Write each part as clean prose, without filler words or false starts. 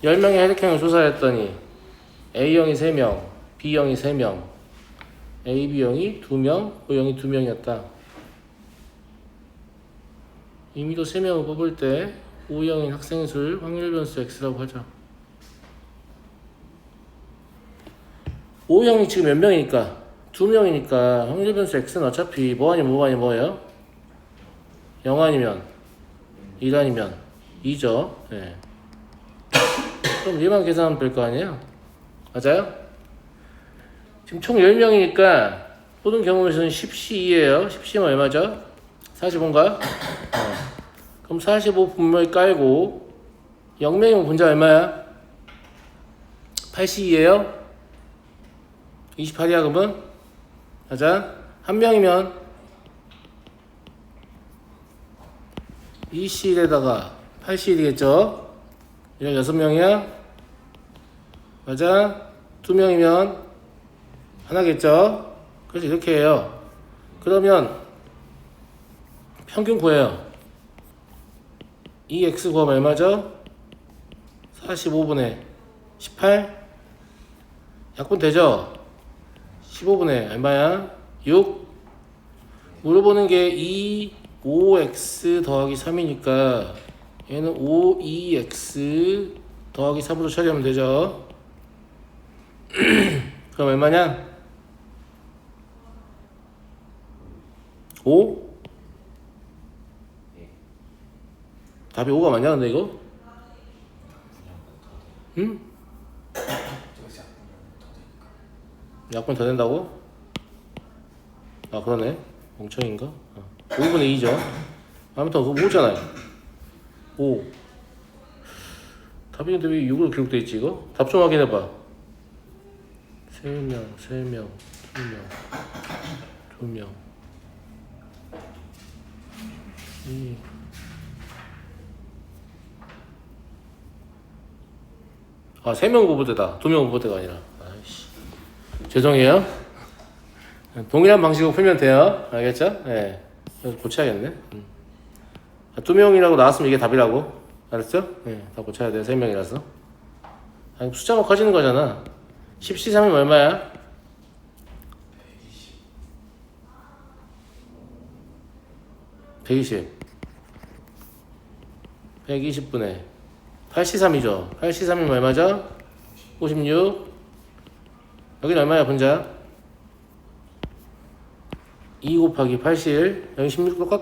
10명의 혈액형을 조사했더니 A형이 3명, B형이 3명, AB형이 2명, O형이 2명이었다. 임의로 3명을 뽑을 때 O형인 학생의 수를 확률 변수 X라고 하자. O형이 지금 몇 명이니까? 2명이니까 확률 변수 X는 어차피 뭐 아니면 뭐예요? 0 아니면 1 아니면 2죠. 네. 그럼 얘만 계산하면 될 거 아니에요? 맞아요? 지금 총 10명이니까 모든 경우에서는 10C2예요. 10C면 얼마죠? 45인가? 그럼 45 분모에 깔고 0명이면 분자 얼마야? 8C2예요? 28이야 그러면? 맞아? 한 명이면 2C1에다가 8C1이겠죠? 이런 6명이야? 맞아? 2명이면 하나겠죠? 그래서 이렇게 해요. 그러면 평균 구해요. 2x 구하면 얼마죠? 45분의 18? 약분 되죠? 15분의 얼마야? 6? 물어보는 게 5x 더하기 3이니까 얘는 5x 더하기 3으로 처리하면 되죠. 그럼 얼마냐? 5? 답이 5가 맞냐 근데 이거? 응? 약분 더 된다고? 아 그러네. 멍청인가? 5분의 2죠. 아무튼 그거 5잖아요. 5. 답이 근데 왜 6으로 기록돼 있지 이거? 답 좀 확인해봐. 3명, 3명, 2명, 2명. 아, 3명 후보대다. 2명 후보대가 아니라. 아이씨. 죄송해요. 동일한 방식으로 풀면 돼요. 알겠죠? 예. 네. 고쳐야겠네. 2명이라고 나왔으면 이게 답이라고. 알았죠? 예. 다 고쳐야 돼요. 3명이라서. 아니, 숫자가 커지는 거잖아. 10C3이면 얼마야? 120. 120분의 8C3이죠. 8C3이면 얼마죠? 56. 여기는 얼마야, 분자? 2 곱하기 81. 여기 16 똑같?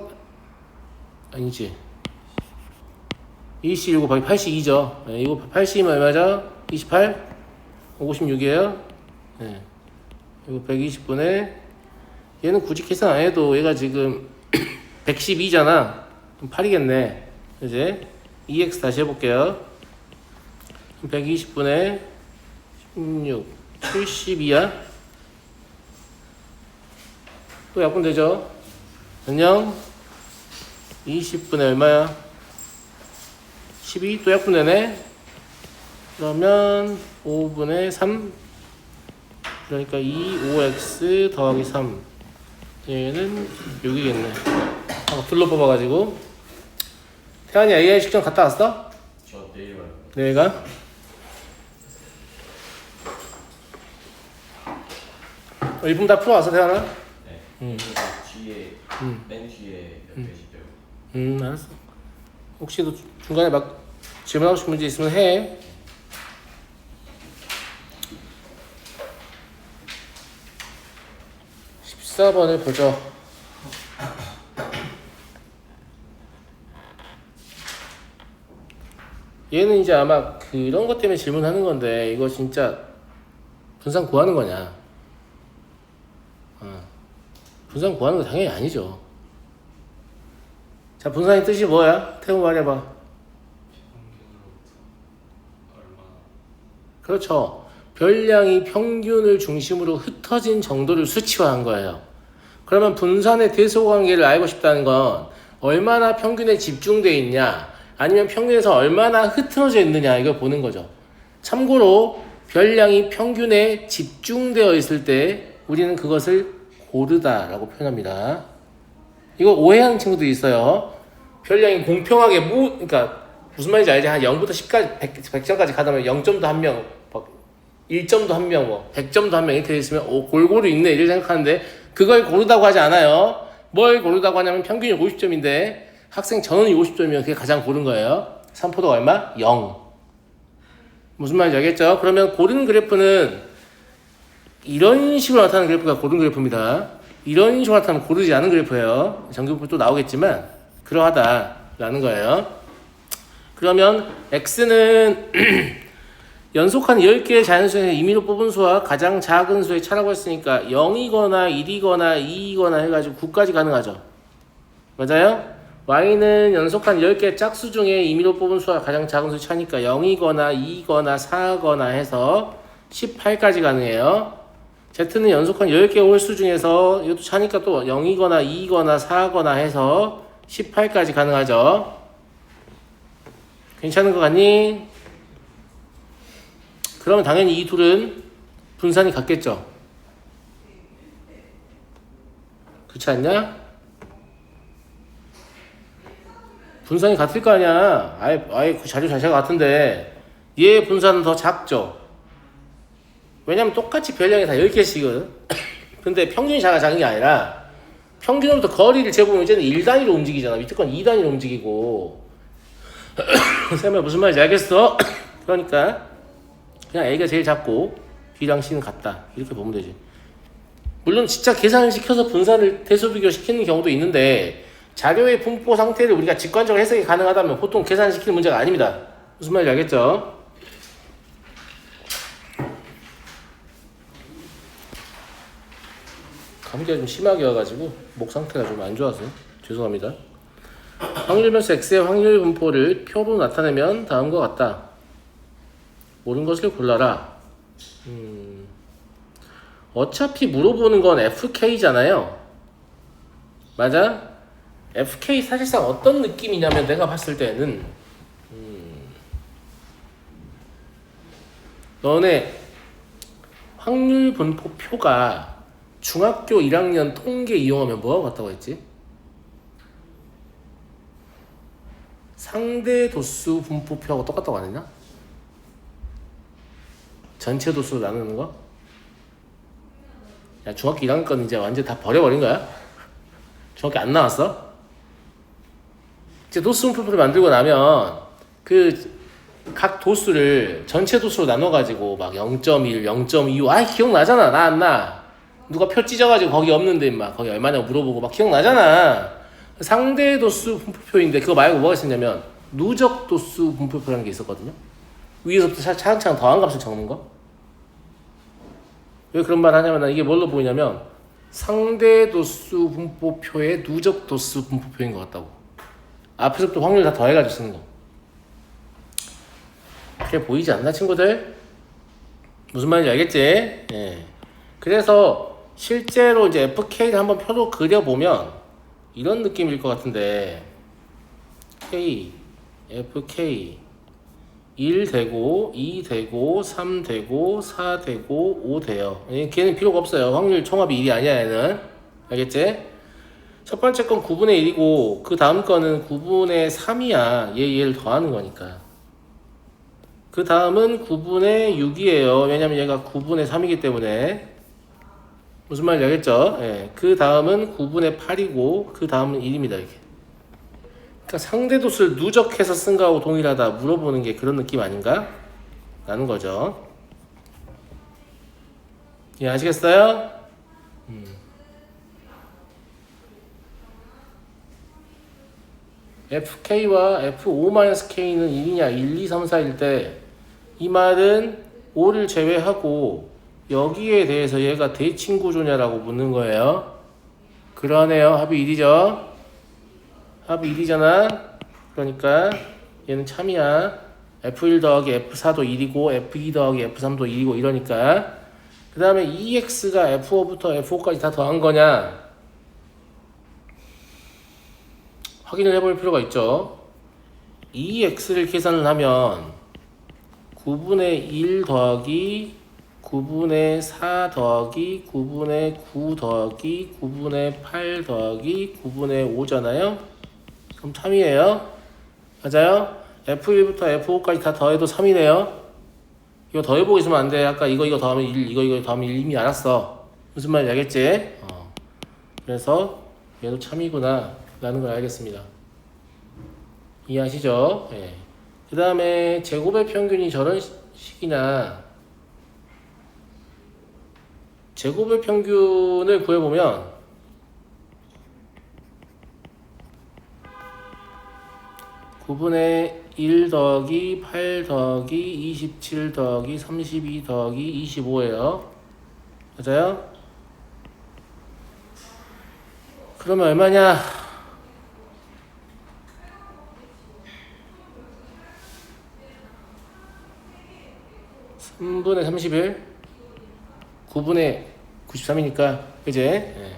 아니지. 2C 1 곱하기 82죠. 네, 2 곱하기 82면 얼마죠? 28? 56이에요. 네. 이거 120분의 얘는 굳이 계산 안 해도 얘가 지금 112잖아. 그럼 8이겠네. 이제 2x 다시 해볼게요. 120분의 16, 72야. 또 약분 되죠? 안녕. 20분의 얼마야? 12, 또 약분 되네. 그러면 5분의 3. 그러니까 5x 더하기 3. 얘는 6이겠네. 한번 둘러 뽑아가지고. 태환이 AI 식전 갔다 왔어? 저 내일 와요. 내가? 일품 다 풀어왔어 태환아? 네. 뒤에 맨 뒤에 몇 페이지죠? 알았어. 혹시 너 중간에 막 질문하고 싶은 문제 있으면 해. 십사 번을 보죠. 얘는 이제 아마 그런 것 때문에 질문하는 건데 이거 진짜 분산 구하는 거냐? 분산 구하는 거 당연히 아니죠. 자, 분산의 뜻이 뭐야? 태우 말해봐. 그렇죠. 별량이 평균을 중심으로 흩어진 정도를 수치화한 거예요. 그러면 분산의 대소관계를 알고 싶다는 건 얼마나 평균에 집중되어 있냐, 아니면 평균에서 얼마나 흩어져 있느냐, 이걸 보는 거죠. 참고로 별량이 평균에 집중되어 있을 때 우리는 그것을 고르다라고 표현합니다. 이거 오해하는 친구도 있어요. 별량이 공평하게 그러니까 무슨 말인지 알지? 한 0부터 10까지 100점까지 가다면 0점도 한 명, 1점도 한 명, 뭐 100점도 한 명 이렇게 있으면 골고루 있네 이렇게 생각하는데 그걸 고르다고 하지 않아요. 뭘 고르다고 하냐면 평균이 50점인데 학생 전원이 50점이면 그게 가장 고른 거예요. 산포도가 얼마? 0. 무슨 말인지 알겠죠? 그러면 고른 그래프는 이런 식으로 나타나는 그래프가 고른 그래프입니다. 이런 식으로 나타나면 고르지 않은 그래프예요. 정규분포 또 나오겠지만 그러하다라는 거예요. 그러면 x는 연속한 10개의 자연수에서 임의로 뽑은 수와 가장 작은 수의 차라고 했으니까 0이거나 1이거나 2이거나 해가지고 9까지 가능하죠. 맞아요? y는 연속한 10개의 짝수 중에 임의로 뽑은 수와 가장 작은 수의 차니까 0이거나 2이거나 4거나 해서 18까지 가능해요. z는 연속한 10개의 홀수 중에서 이것도 차니까 또 0이거나 2이거나 4거나 해서 18까지 가능하죠. 괜찮은 것 같니? 그러면 당연히 이 둘은 분산이 같겠죠. 그렇지 않냐? 분산이 같을 거 아니야. 아예 그 자료 자체가 같은데 얘 분산은 더 작죠. 왜냐면 똑같이 별량이 다 10개씩은 근데 평균이 작은 게 아니라 평균으로부터 거리를 재보면 이제는 1단위로 움직이잖아. 밑에 건 2단위로 움직이고 쌤아 무슨 말인지 알겠어? 그러니까 그냥 A가 제일 작고 B랑 C는 같다 이렇게 보면 되지. 물론 진짜 계산을 시켜서 분산을 대수 비교시키는 경우도 있는데 자료의 분포 상태를 우리가 직관적으로 해석이 가능하다면 보통 계산시키는 문제가 아닙니다. 무슨 말인지 알겠죠? 감기가 좀 심하게 와가지고 목 상태가 좀 안 좋아서 죄송합니다. 확률 변수 x의 확률 분포를 표로 나타내면 다음과 같다. 옳은 것을 골라라. 어차피 물어보는 건 fk잖아요. 맞아? fk 사실상 어떤 느낌이냐면 내가 봤을 때는 너네 확률 분포 표가 중학교 1학년 통계 이용하면 뭐하고 같다고 했지? 상대 도수 분포표하고 똑같다고 안 했나? 전체 도수로 나누는 거? 야, 중학교 1학년 건 이제 완전 다 버려버린 거야? 중학교 안 나왔어? 이제 도수 분포표를 만들고 나면 그 각 도수를 전체 도수로 나눠가지고 막 0.1, 0.25 아이 기억나잖아. 나 안 나? 누가 표 찢어가지고 거기 없는데 막 거기 얼마냐고 물어보고 막 기억나잖아. 상대 도수 분포표인데 그거 말고 뭐가 있었냐면 누적 도수 분포표라는 게 있었거든요. 위에서부터 차근차근 더한 값을 적는 거. 왜 그런 말 하냐면 이게 뭘로 보이냐면 상대 도수 분포표의 누적 도수 분포표인 것 같다고. 앞에서부터 확률 다 더해가지고 쓰는 거. 그렇게 보이지 않나 친구들? 무슨 말인지 알겠지? 예. 그래서 실제로 이제 FK를 한번 표로 그려보면 이런 느낌일 것 같은데 K, FK 1 되고 2 되고 3 되고 4 되고 5 돼요. 걔는 필요가 없어요. 확률 총합이 1이 아니야 얘는. 알겠지? 첫 번째 건 9분의 1이고 그 다음 거는 9분의 3이야. 얘를 더하는 거니까. 그 다음은 9분의 6이에요. 왜냐면 얘가 9분의 3이기 때문에. 무슨 말인지 알겠죠? 예. 그 다음은 9분의 8이고 그 다음은 1입니다. 이렇게. 그러니까 상대 도수를 누적해서 쓴 거하고 동일하다 물어보는 게 그런 느낌 아닌가? 라는 거죠. 예, 아시겠어요? FK와 F5-K는 1이냐 1, 2, 3, 4일 때 이 말은 5를 제외하고 여기에 대해서 얘가 대칭구조냐라고 묻는 거예요. 그러네요. 합이 1이죠. 합이 1이잖아. 그러니까 얘는 참이야. F1 더하기 F4도 1이고 F2 더하기 F3도 1이고 이러니까 그 다음에 EX가 F5부터 F5까지 다 더한 거냐 확인을 해볼 필요가 있죠. EX를 계산을 하면 9분의 1 더하기 9분의 4 더하기 9분의 9 더하기 9분의 8 더하기 9분의 5잖아요. 그럼 3이에요. 맞아요? F1부터 F5까지 다 더해도 3이네요. 이거 더해보고 있으면 안 돼. 아까 이거 더하면 1, 이거 더하면 1 이미 알았어. 무슨 말인지 알겠지? 그래서 얘도 참이구나 라는 걸 알겠습니다. 이해하시죠? 예. 그 다음에 제곱의 평균이 저런 식이나 제곱의 평균을 구해보면 9분의 1 더하기 8 더하기 27 더하기 32 더하기 25예요. 맞아요? 그러면 얼마냐? 3분의 31 9분의 93이니까 그제? 예.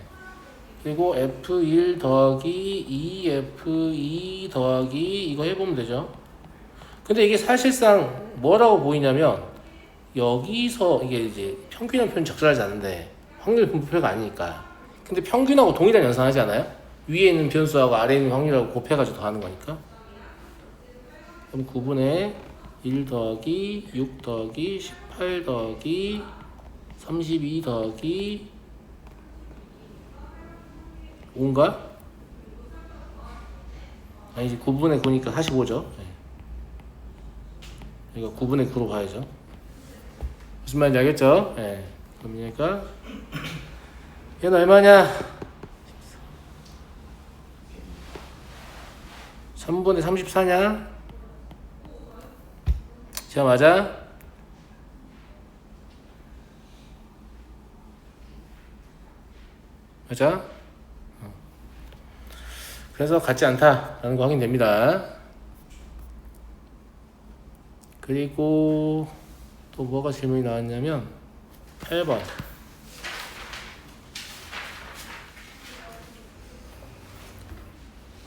그리고 F1 더하기 2F2 더하기 이거 해보면 되죠. 근데 이게 사실상 뭐라고 보이냐면 여기서 이게 이제 평균이라는 표현이 적절하지 않은데 확률 분포표가 아니니까. 근데 평균하고 동일한 연산하지 않아요? 위에 있는 변수하고 아래에 있는 확률하고 곱해가지고 더하는 거니까. 그럼 9분의 1 더하기 6 더하기 18 더하기 32 더하기 5인가? 아니지 9분의 9니까 45죠. 네. 이거 9분의 9로 가야죠. 무슨 말인지 알겠죠? 네. 그러니까 얘는 얼마냐? 3분의 34냐? 자 맞아? 맞아? 그래서 같지 않다라는 거 확인됩니다. 그리고 또 뭐가 질문이 나왔냐면 8번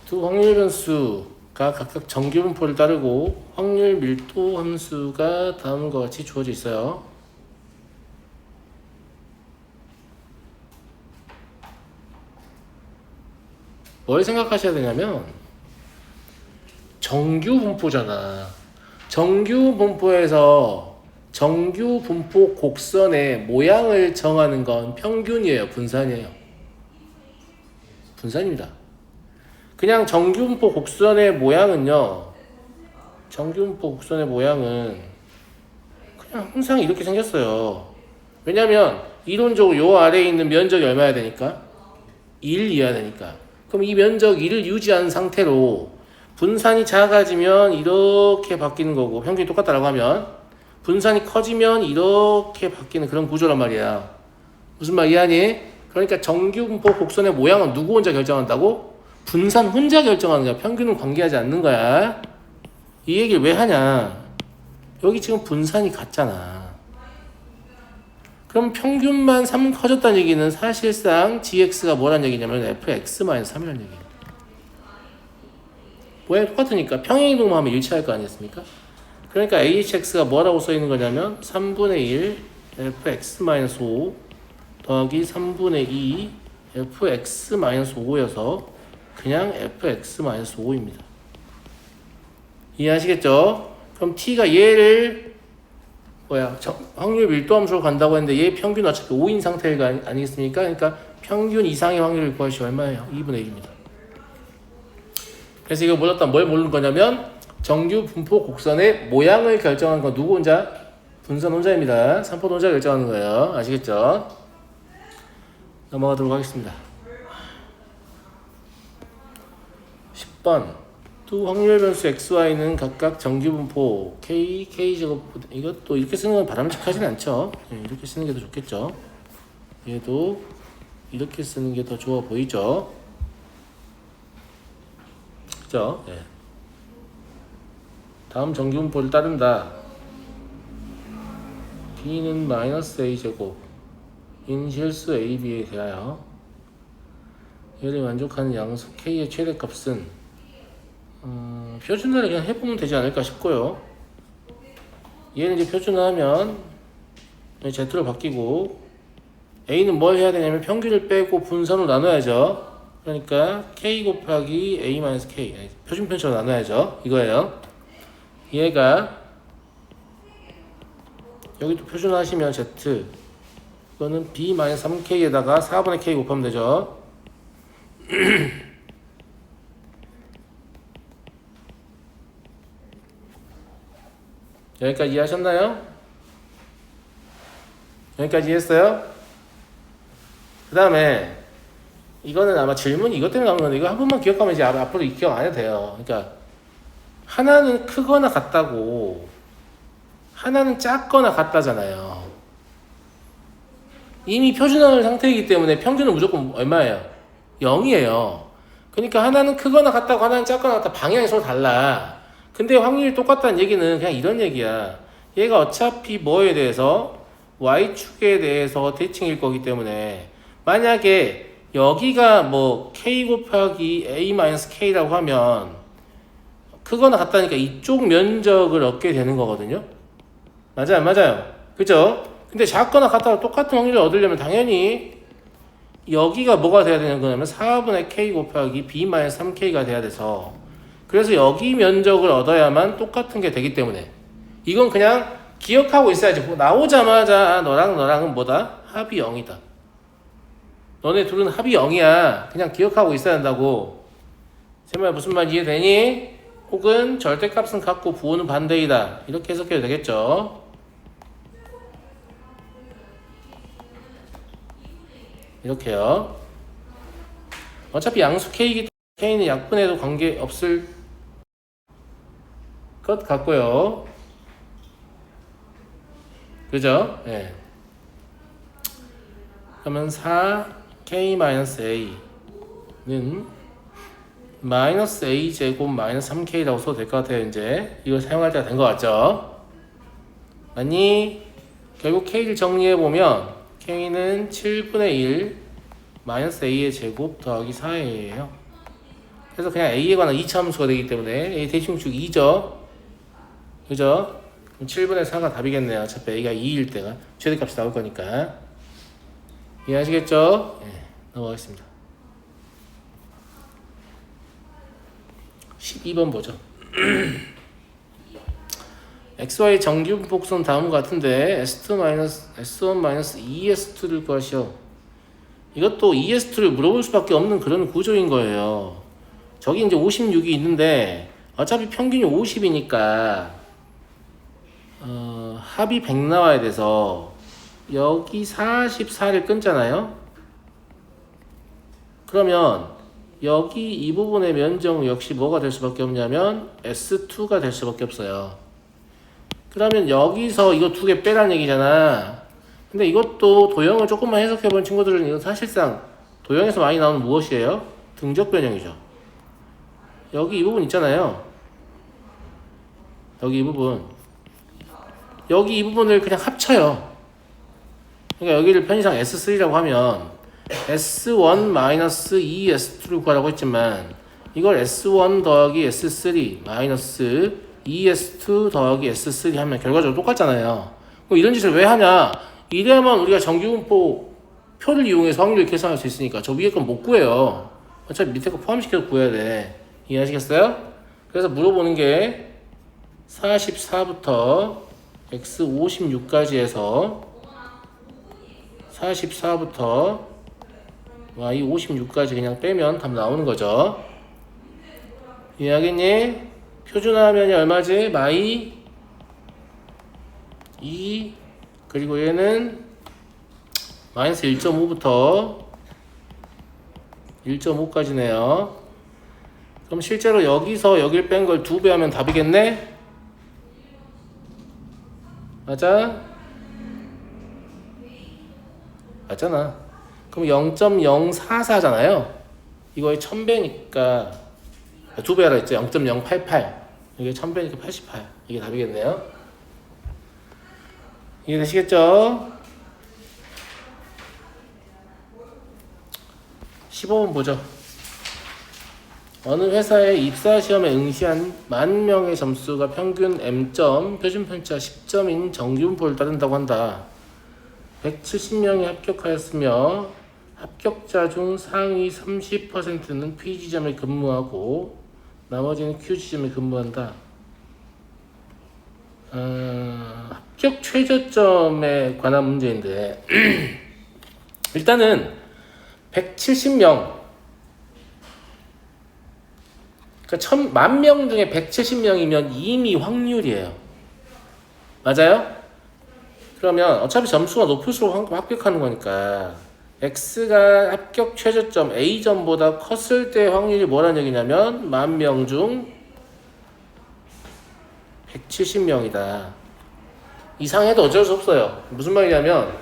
두 확률 변수가 각각 정규분포를 따르고 확률 밀도 함수가 다음과 같이 주어져 있어요. 뭘 생각하셔야 되냐면 정규분포잖아. 정규분포에서 정규분포 곡선의 모양을 정하는 건 평균이에요, 분산이에요? 분산입니다. 그냥 정규분포 곡선의 모양은요, 정규분포 곡선의 모양은 그냥 항상 이렇게 생겼어요. 왜냐면 이론적으로 요 아래에 있는 면적이 얼마야 되니까? 1이어야 되니까. 그럼 이 면적 1을 유지한 상태로 분산이 작아지면 이렇게 바뀌는 거고, 평균이 똑같다라고 하면 분산이 커지면 이렇게 바뀌는 그런 구조란 말이야. 무슨 말 이해하니? 그러니까 정규분포 곡선의 모양은 누구 혼자 결정한다고? 분산 혼자 결정하는 거야. 평균은 관계하지 않는 거야. 이 얘기를 왜 하냐? 여기 지금 분산이 같잖아. 그럼 평균만 3 커졌다는 얘기는 사실상 gx가 뭐란 얘기냐면 fx-3이라는 얘기예요. 왜? 똑같으니까 평행이동만 하면 일치할 거 아니겠습니까? 그러니까 ahx가 뭐라고 써 있는 거냐면 3분의 1 fx-5 더하기 3분의 2 fx-5여서 그냥 fx-5입니다. 이해하시겠죠? 그럼 t가 얘를 확률 밀도함수로 간다고 했는데 얘 평균 어차피 5인 상태가 아니겠습니까? 그러니까 평균 이상의 확률을 구하시 얼마예요? 2분의 1입니다. 그래서 이거 뭘 모르는 거냐면 정규 분포 곡선의 모양을 결정하는 건 누구 혼자? 분산 혼자입니다. 산포 혼자 결정하는 거예요. 아시겠죠? 넘어가도록 하겠습니다. 10번 두 확률 변수 xy는 각각 정규분포 k제곱, 이것도 이렇게 쓰는 건 바람직하진 않죠. 이렇게 쓰는 게 더 좋겠죠. 얘도 이렇게 쓰는 게 더 좋아 보이죠. 그죠? 예. 다음 정규분포를 따른다. b는 마이너스 a제곱 인 실수 ab에 대하여 얘를 만족하는 양수 k의 최대값은 표준화를 그냥 해보면 되지 않을까 싶고요. 얘는 이제 표준화하면 z로 바뀌고 a는 뭘 해야 되냐면 평균을 빼고 분산으로 나눠야죠. 그러니까 k 곱하기 a-k 표준 편차로 나눠야죠. 이거예요. 얘가 여기 또 표준화하시면 Z 이거는 B-3K에다가 4분의 K 곱하면 되죠. 여기까지 이해하셨나요? 여기까지 이해했어요? 그 다음에 이거는 아마 질문이 이것 때문에 나온 건데 이거 한 번만 기억하면 이제 앞으로 기억 안 해도 돼요. 그러니까 하나는 크거나 같다고 하나는 작거나 같다잖아요. 이미 표준화된 상태이기 때문에 평균은 무조건 얼마예요? 0이에요. 그러니까 하나는 크거나 같다고 하나는 작거나 같다. 방향이 서로 달라. 근데 확률이 똑같다는 얘기는 그냥 이런 얘기야. 얘가 어차피 뭐에 대해서 y축에 대해서 대칭일 거기 때문에 만약에 여기가 뭐 k 곱하기 a-k라고 하면 크거나 같다니까 이쪽 면적을 얻게 되는 거거든요. 맞아요, 맞아요. 그죠? 근데 작거나 같다고 똑같은 확률을 얻으려면 당연히 여기가 뭐가 돼야 되는 거냐면 4분의 k 곱하기 b-3k가 돼야 돼서 그래서 여기 면적을 얻어야만 똑같은 게 되기 때문에 이건 그냥 기억하고 있어야지. 나오자마자 너랑은 뭐다? 합이 0이다. 너네 둘은 합이 0이야. 그냥 기억하고 있어야 한다고. 제 말 무슨 말 이해되니? 혹은 절대값은 같고 부호는 반대이다. 이렇게 해석해도 되겠죠. 이렇게요. 어차피 양수 K이기 때문에 K는 약분해도 관계없을 것 같고요. 그죠? 예. 그러면 4K-A는 마이너스 A 제곱 마이너스 3K라고 써도 될 것 같아요. 이제 이걸 사용할 때가 된 것 같죠? 아니 결국 K를 정리해보면 K는 7분의 1 마이너스 A의 제곱 더하기 4A예요. 그래서 그냥 A에 관한 2차 함수가 되기 때문에 A 대칭축 2죠. 그죠? 그럼 7분의 4가 답이겠네요. 어차피 A가 2일 때가 최대값이 나올 거니까. 이해하시겠죠? 네, 넘어가겠습니다. 12번 보죠. XY 정규분폭선 다음과 같은데 S1-2S2를 구하시오. 이것도 ES2를 물어볼 수밖에 없는 그런 구조인 거예요. 저기 이제 56이 있는데 어차피 평균이 50이니까 합이 100 나와야 돼서 여기 44를 끊잖아요. 그러면 여기 이 부분의 면적 역시 뭐가 될 수밖에 없냐면 S2가 될 수밖에 없어요. 그러면 여기서 이거 두 개 빼라는 얘기잖아. 근데 이것도 도형을 조금만 해석해본 친구들은 이건 사실상 도형에서 많이 나오는 무엇이에요? 등적 변형이죠. 여기 이 부분 있잖아요. 여기 이 부분. 여기 이 부분을 그냥 합쳐요. 그러니까 여기를 편의상 S3라고 하면 S1-2S2를 구하라고 했지만 이걸 S1 더하기 S3 마이너스 2S2 더하기 S3 하면 결과적으로 똑같잖아요. 그럼 이런 짓을 왜 하냐? 이래야만 우리가 정규분포 표를 이용해서 확률을 계산할 수 있으니까 저 위에 건 못 구해요. 어차피 밑에 거 포함시켜서 구해야 돼. 이해하시겠어요? 그래서 물어보는 게 44부터 X56까지 해서 44부터 Y56까지 그냥 빼면 답 나오는 거죠. 이해하겠니? 표준화하면 얼마지? 마이 2 그리고 얘는 마이너스 1.5부터 1.5까지네요. 그럼 실제로 여기서 여길 뺀 걸 2배 하면 답이겠네? 맞아? 맞잖아. 그럼 0.044잖아요. 이거의 1000배니까 2배 하라 했죠. 0.088 이게 1000배니까 88 이게 답이겠네요. 이해되시겠죠? 15번 보죠. 어느 회사의 입사시험에 응시한 10,000명의 점수가 평균 M점, 표준편차 10점인 정규분포를 따른다고 한다. 170명이 합격하였으며 합격자 중 상위 30%는 P지점에 근무하고 나머지는 Q지점에 근무한다. 합격 최저점에 관한 문제인데 일단은 170명, 그러니까 10,000명 중에 170명이면 이미 확률이에요. 맞아요? 그러면 어차피 점수가 높을수록 합격하는 거니까 X가 합격 최저점 A점보다 컸을 때 확률이 뭐라는 얘기냐면 10,000명 중 170명이다. 이상해도 어쩔 수 없어요. 무슨 말이냐면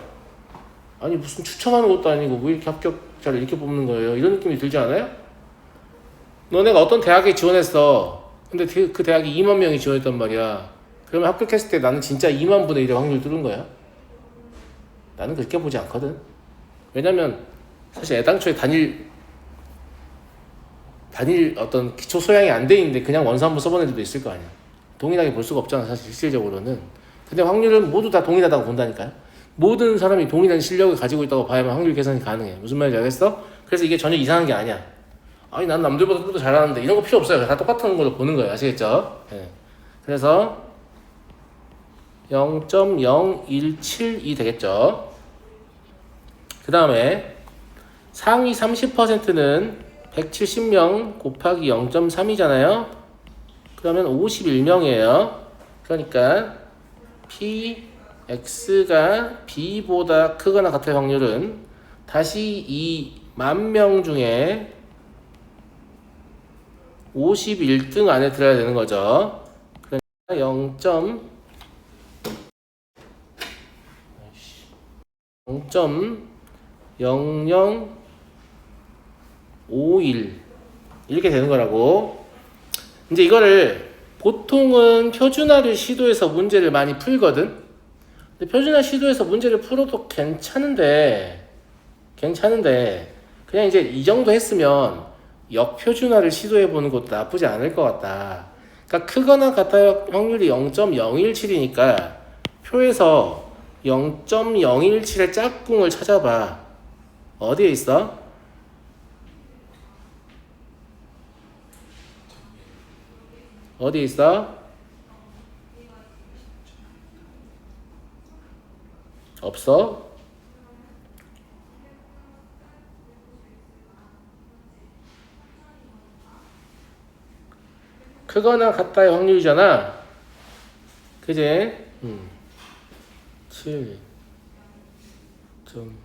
아니 무슨 추첨하는 것도 아니고 왜 이렇게 합격자를 이렇게 뽑는 거예요? 이런 느낌이 들지 않아요? 너네가 어떤 대학에 지원했어. 근데 그 대학에 2만 명이 지원했단 말이야. 그러면 합격했을 때 나는 진짜 2만 분의 1의 확률 뚫은 거야? 나는 그렇게 보지 않거든. 왜냐면 사실 애당초에 단일 어떤 기초 소양이 안 돼 있는데 그냥 원서 한번 써본 애들도 있을 거 아니야. 동일하게 볼 수가 없잖아, 사실 실질적으로는. 근데 확률은 모두 다 동일하다고 본다니까요. 모든 사람이 동일한 실력을 가지고 있다고 봐야만 확률 계산이 가능해. 무슨 말인지 알겠어? 그래서 이게 전혀 이상한 게 아니야. 아니 난 남들보다 또 잘하는데 이런 거 필요 없어요. 다 똑같은 걸로 보는 거예요. 아시겠죠? 네. 그래서 0.0172 되겠죠. 그 다음에 상위 30%는 170명 곱하기 0.3이잖아요. 그러면 51명이에요. 그러니까 P, X가 B보다 크거나 같을 확률은 다시 이 10,000명 중에 51등 안에 들어야 되는 거죠. 그러니까 0.0051 이렇게 되는 거라고. 이제 이거를 보통은 표준화를 시도해서 문제를 많이 풀거든. 근데 표준화 시도해서 문제를 풀어도 괜찮은데 그냥 이제 이 정도 했으면 역표준화를 시도해보는 것도 나쁘지 않을 것 같다. 그러니까 크거나 같아야 확률이 0.017이니까 표에서 0.017의 짝꿍을 찾아봐. 어디에 있어? 어디 있어? 없어? 크거나 같다의 확률이잖아. 그지? 7 0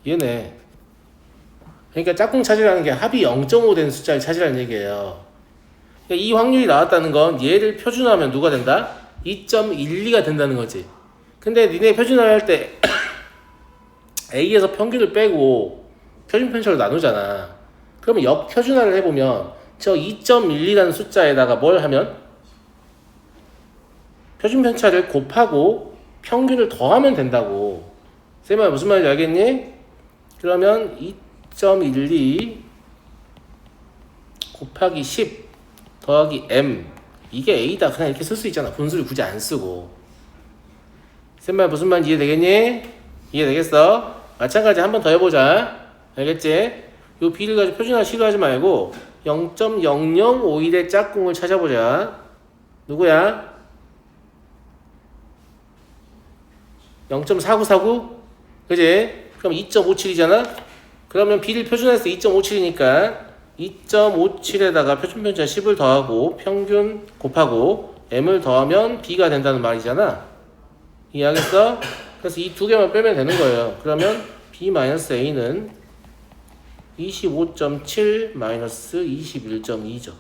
얘네. 그러니까 짝꿍 찾으라는 게 합이 0.5 된 숫자를 찾으라는 얘기예요. 그러니까 이 확률이 나왔다는 건 얘를 표준화하면 누가 된다? 2.12가 된다는 거지. 근데 니네 표준화할 때 A에서 평균을 빼고 표준 편차로 나누잖아. 그러면 역표준화를 해보면 저 2.12라는 숫자에다가 뭘 하면? 표준 편차를 곱하고 평균을 더하면 된다고. 쌤아 무슨 말인지 알겠니? 그러면 2.12 곱하기 10 더하기 m 이게 A다. 그냥 이렇게 쓸 수 있잖아. 분수를 굳이 안 쓰고. 쌤말 무슨 말인지 이해되겠니? 이해되겠어? 마찬가지 한 번 더 해보자. 알겠지? 요 B를 가지고 표준화 시도하지 말고 0.0051의 짝꿍을 찾아보자. 누구야? 0.4949? 그지? 그럼 2.57이잖아? 그러면 B를 표준화해서 2.57이니까 2.57에다가 표준편차 10을 더하고 평균 곱하고 M을 더하면 B가 된다는 말이잖아. 이해하겠어? 그래서 이 두 개만 빼면 되는 거예요. 그러면 B-A는 25.7 21.2죠.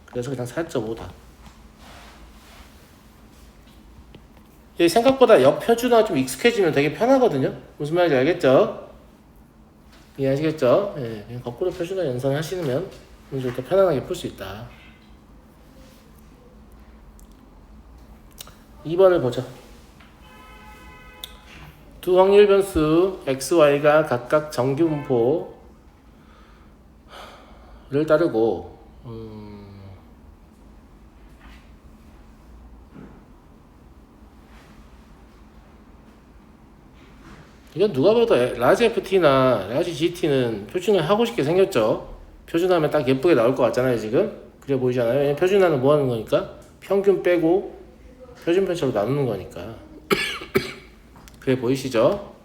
그래서 그냥 4.5다. 생각보다 역표준화 좀 익숙해지면 되게 편하거든요. 무슨 말인지 알겠죠? 이해하시겠죠? 예, 그냥 거꾸로 표준화 연산하시면 문제를 더 편안하게 풀 수 있다. 2번을 보자. 두 확률 변수 x, y가 각각 정규분포를 따르고 이건 누가 봐도 라지 FT나 라지 GT는 표준을 하고 싶게 생겼죠. 표준하면 딱 예쁘게 나올 것 같잖아요 지금. 그래 보이잖아요. 왜냐면 표준화는 뭐 하는 거니까? 평균 빼고 표준 편차로 나누는 거니까. 그래 보이시죠?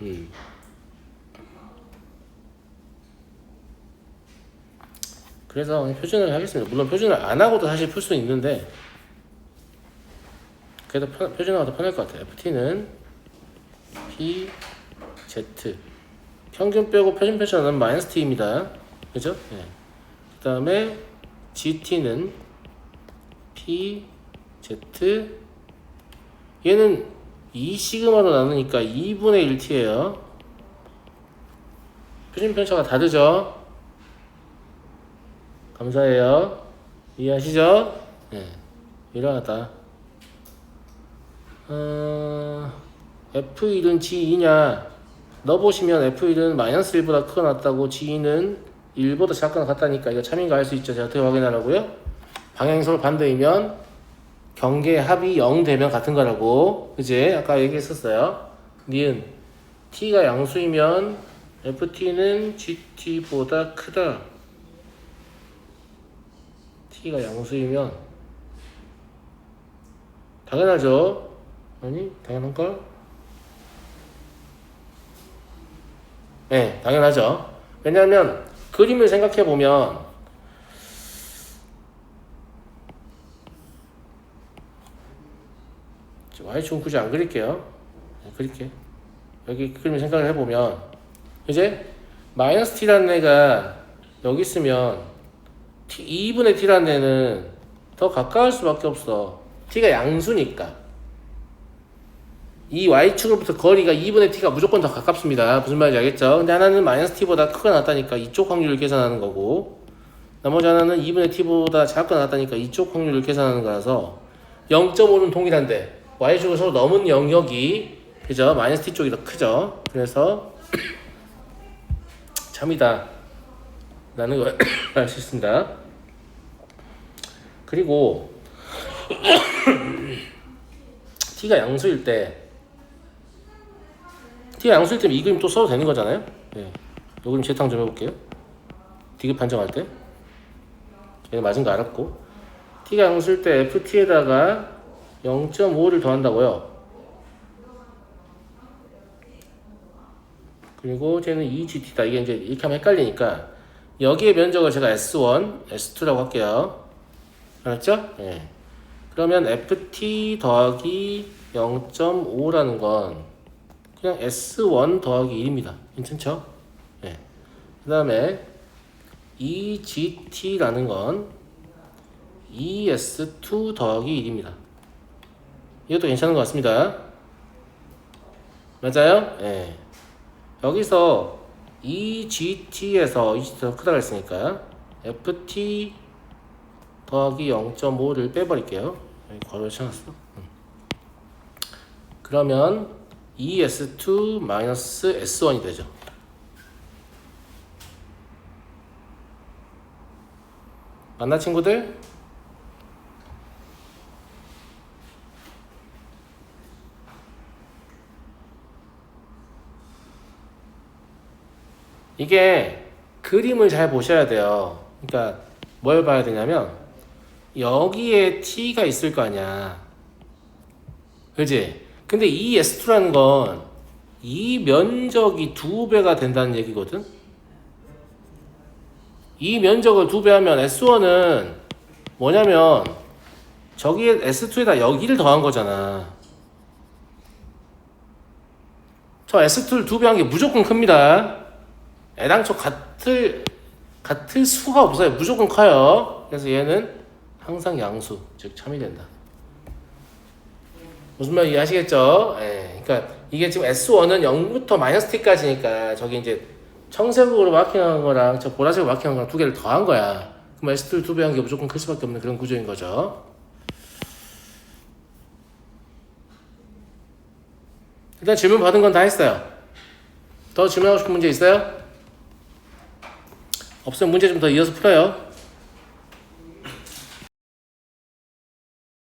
그래서 그냥 표준화를 하겠습니다. 물론 표준화 안 하고도 사실 풀 수는 있는데 그래도 표준화가 더 편할 것 같아요. FT는 P, Z 평균 빼고 표준 편차는 마이너스 T입니다. 그죠? 네. 그 다음에 GT는 P, Z 얘는 2시그마로 나누니까 2분의 1T예요. 표준 편차가 다르죠? 감사해요. 이해하시죠? 네. 이러하다. F1은 G2냐? 넣어보시면 F1은 마이너스 1보다 크거나 같다고 G2는 1보다 작거나 같다니까 이거 참인가 할 수 있죠. 제가 어떻게 확인하라고요? 방향성을 반대이면 경계 합이 0 되면 같은 거라고. 그지? 아까 얘기했었어요. 니은 T가 양수이면 FT는 GT보다 크다. T가 양수이면 당연하죠. 아니 당연한걸? 네 당연하죠. 왜냐하면 그림을 생각해보면 Y축은 굳이 안 그릴게요. 네, 그릴게. 여기 그림을 생각을 해보면 이제 마이너스 T라는 애가 여기 있으면 T, 2분의 T라는 애는 더 가까울 수밖에 없어. T가 양수니까. 이 Y축으로부터 거리가 2분의 T가 무조건 더 가깝습니다. 무슨 말인지 알겠죠? 근데 하나는 마이너스 T보다 크거나 같다니까 이쪽 확률을 계산하는 거고 나머지 하나는 2분의 T보다 작거나 같다니까 이쪽 확률을 계산하는 거라서 0.5는 동일한데 Y축을 서로 넘은 영역이 그죠? 마이너스 T 쪽이 더 크죠? 그래서 참이다 라는 걸 알 수 있습니다. 그리고 T가 양수일 때 T가 양수일 때면 이 그림 또 써도 되는 거잖아요. 네. 이 그림 재탕 좀 해볼게요. 디귿 판정할 때 얘는 맞은 거 알았고 T가 양수일 때 FT에다가 0.5를 더한다고요. 그리고 쟤는 2GT다. 이게 이제 이렇게 하면 헷갈리니까 여기의 면적을 제가 S1, S2라고 할게요. 알았죠? 네. 그러면 FT 더하기 0.5라는 건 그냥 S1 더하기 1입니다. 괜찮죠? 네. 그 다음에 EGT라는 건 ES2 더하기 1입니다. 이것도 괜찮은 것 같습니다. 맞아요? 네. 여기서 EGT에서 EGT가 크다고 했으니까 FT 더하기 0.5를 빼버릴게요. 여기 괄호를 쳐놨어. 그러면 ES2 마이너스 S1이 되죠. 맞나 친구들? 이게 그림을 잘 보셔야 돼요. 그러니까 뭘 봐야 되냐면 여기에 T가 있을 거 아니야. 그지? 근데 이 S2라는 건 이 면적이 2배가 된다는 얘기거든? 이 면적을 2배 하면 S1은 뭐냐면 저기에 S2에다 여기를 더한 거잖아. 저 S2를 2배 한 게 무조건 큽니다. 애당초 같을 수가 없어요. 무조건 커요. 그래서 얘는 항상 양수, 즉 참이 된다. 무슨 말 이해하시겠죠? 예. 그러니까 이게 지금 S1은 0부터 마이너스 T까지니까 저기 이제 청색으로 마킹한 거랑 저 보라색으로 마킹한 거랑 두 개를 더한 거야. 그럼 S2를 2배 한 게 무조건 클 수밖에 없는 그런 구조인 거죠. 일단 질문 받은 건 다 했어요. 더 질문하고 싶은 문제 있어요? 없으면 문제 좀 더 이어서 풀어요.